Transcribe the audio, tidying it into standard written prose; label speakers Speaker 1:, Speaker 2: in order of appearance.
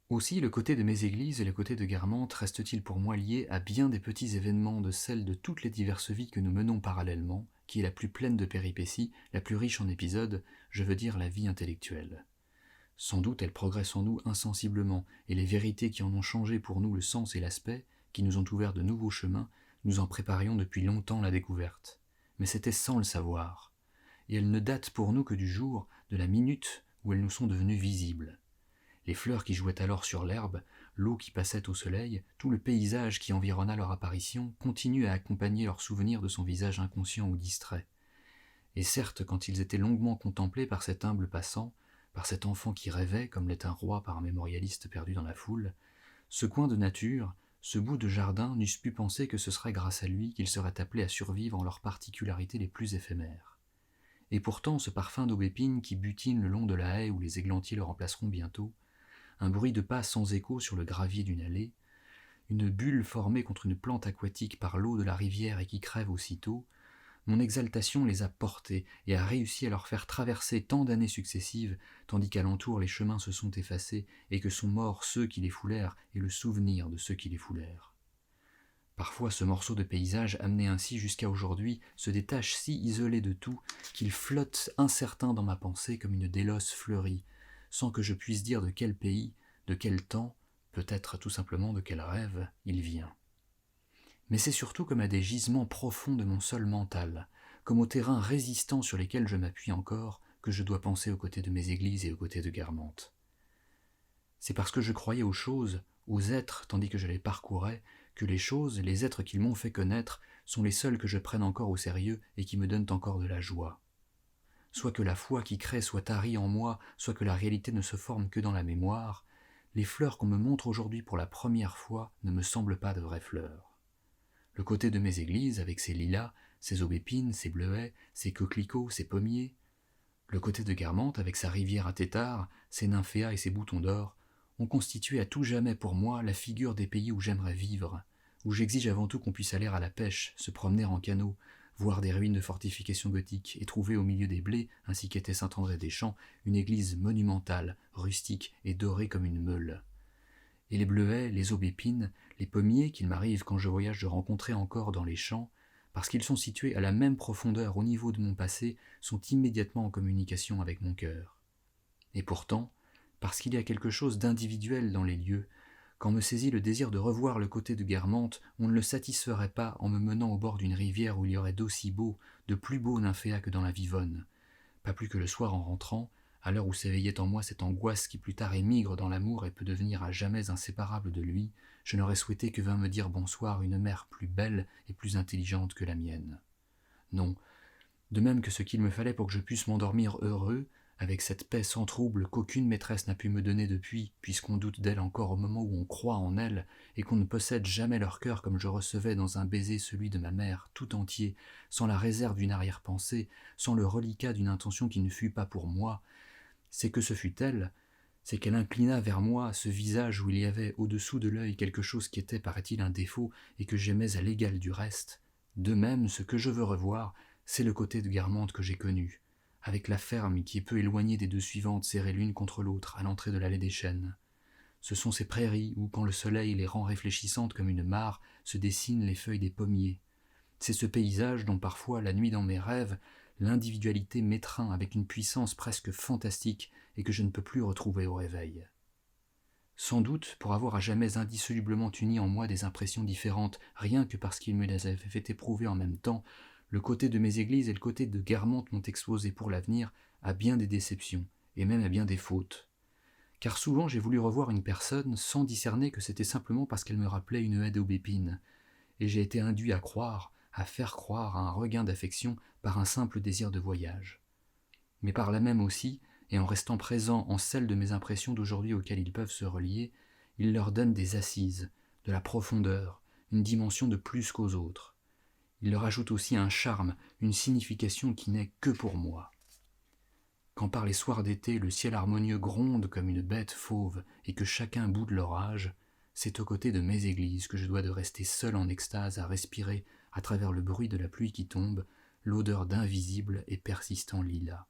Speaker 1: Aussi, le côté de mes églises et le côté de Guermantes reste-t-il pour moi lié à bien des petits événements de celle de toutes les diverses vies que nous menons parallèlement, qui est la plus pleine de péripéties, la plus riche en épisodes, je veux dire la vie intellectuelle. Sans doute elle progresse en nous insensiblement, et les vérités qui en ont changé pour nous le sens et l'aspect, qui nous ont ouvert de nouveaux chemins, nous en préparions depuis longtemps la découverte. Mais c'était sans le savoir. Et elles ne datent pour nous que du jour, de la minute où elles nous sont devenues visibles. Les fleurs qui jouaient alors sur l'herbe, l'eau qui passait au soleil, tout le paysage qui environna leur apparition continue à accompagner leur souvenir de son visage inconscient ou distrait. Et certes, quand ils étaient longuement contemplés par cet humble passant, par cet enfant qui rêvait, comme l'est un roi par un mémorialiste perdu dans la foule, ce coin de nature, ce bout de jardin n'eussent pu penser que ce serait grâce à lui qu'ils seraient appelés à survivre en leurs particularités les plus éphémères. Et pourtant, ce parfum d'aubépine qui butine le long de la haie où les églantiers le remplaceront bientôt, un bruit de pas sans écho sur le gravier d'une allée, une bulle formée contre une plante aquatique par l'eau de la rivière et qui crève aussitôt, mon exaltation les a portés et a réussi à leur faire traverser tant d'années successives, tandis qu'alentour les chemins se sont effacés et que sont morts ceux qui les foulèrent et le souvenir de ceux qui les foulèrent. Parfois ce morceau de paysage amené ainsi jusqu'à aujourd'hui se détache si isolé de tout qu'il flotte incertain dans ma pensée comme une déloce fleurie, sans que je puisse dire de quel pays, de quel temps, peut-être tout simplement de quel rêve il vient. Mais c'est surtout comme à des gisements profonds de mon sol mental, comme aux terrains résistants sur lesquels je m'appuie encore, que je dois penser aux côtés de mes églises et aux côtés de Guermantes. C'est parce que je croyais aux choses, aux êtres, tandis que je les parcourais, que les choses, les êtres qu'ils m'ont fait connaître, sont les seuls que je prenne encore au sérieux et qui me donnent encore de la joie. Soit que la foi qui crée soit tarie en moi, soit que la réalité ne se forme que dans la mémoire, les fleurs qu'on me montre aujourd'hui pour la première fois ne me semblent pas de vraies fleurs. Le côté de mes églises, avec ses lilas, ses aubépines, ses bleuets, ses coquelicots, ses pommiers. Le côté de Guermantes, avec sa rivière à tétard, ses nymphéas et ses boutons d'or, ont constitué à tout jamais pour moi la figure des pays où j'aimerais vivre, où j'exige avant tout qu'on puisse aller à la pêche, se promener en canot, voir des ruines de fortifications gothiques et trouver au milieu des blés, ainsi qu'était Saint-André-des-Champs, une église monumentale, rustique et dorée comme une meule. Et les bleuets, les aubépines, les pommiers qu'il m'arrive quand je voyage de rencontrer encore dans les champs, parce qu'ils sont situés à la même profondeur au niveau de mon passé, sont immédiatement en communication avec mon cœur. Et pourtant, parce qu'il y a quelque chose d'individuel dans les lieux, quand me saisit le désir de revoir le côté de Guermantes, on ne le satisferait pas en me menant au bord d'une rivière où il y aurait d'aussi beaux, de plus beaux nymphéas que dans la Vivonne. Pas plus que le soir en rentrant, à l'heure où s'éveillait en moi cette angoisse qui plus tard émigre dans l'amour et peut devenir à jamais inséparable de lui, je n'aurais souhaité que vint me dire bonsoir une mère plus belle et plus intelligente que la mienne. Non, de même que ce qu'il me fallait pour que je puisse m'endormir heureux, avec cette paix sans trouble qu'aucune maîtresse n'a pu me donner depuis, puisqu'on doute d'elle encore au moment où on croit en elle, et qu'on ne possède jamais leur cœur comme je recevais dans un baiser celui de ma mère, tout entier, sans la réserve d'une arrière-pensée, sans le reliquat d'une intention qui ne fut pas pour moi, c'est que ce fut elle, c'est qu'elle inclina vers moi ce visage où il y avait au-dessous de l'œil quelque chose qui était, paraît-il, un défaut, et que j'aimais à l'égal du reste. De même, ce que je veux revoir, c'est le côté de Guermantes que j'ai connu, avec la ferme qui est peu éloignée des deux suivantes serrées l'une contre l'autre à l'entrée de l'allée des chênes. Ce sont ces prairies où, quand le soleil les rend réfléchissantes comme une mare, se dessinent les feuilles des pommiers. C'est ce paysage dont parfois, la nuit dans mes rêves, l'individualité m'étreint avec une puissance presque fantastique et que je ne peux plus retrouver au réveil. Sans doute pour avoir à jamais indissolublement uni en moi des impressions différentes, rien que parce qu'il me les avait fait éprouver en même temps, le côté de mes églises et le côté de Guermantes m'ont exposé pour l'avenir à bien des déceptions, et même à bien des fautes. Car souvent j'ai voulu revoir une personne sans discerner que c'était simplement parce qu'elle me rappelait une haie d'aubépine, et j'ai été induit à croire, à faire croire à un regain d'affection par un simple désir de voyage. Mais par là même aussi, et en restant présent en celles de mes impressions d'aujourd'hui auxquelles ils peuvent se relier, il leur donne des assises, de la profondeur, une dimension de plus qu'aux autres. Il leur ajoute aussi un charme, une signification qui n'est que pour moi. Quand par les soirs d'été le ciel harmonieux gronde comme une bête fauve et que chacun boude l'orage, c'est aux côtés de mes églises que je dois de rester seul en extase à respirer, à travers le bruit de la pluie qui tombe, l'odeur d'invisible et persistant lilas.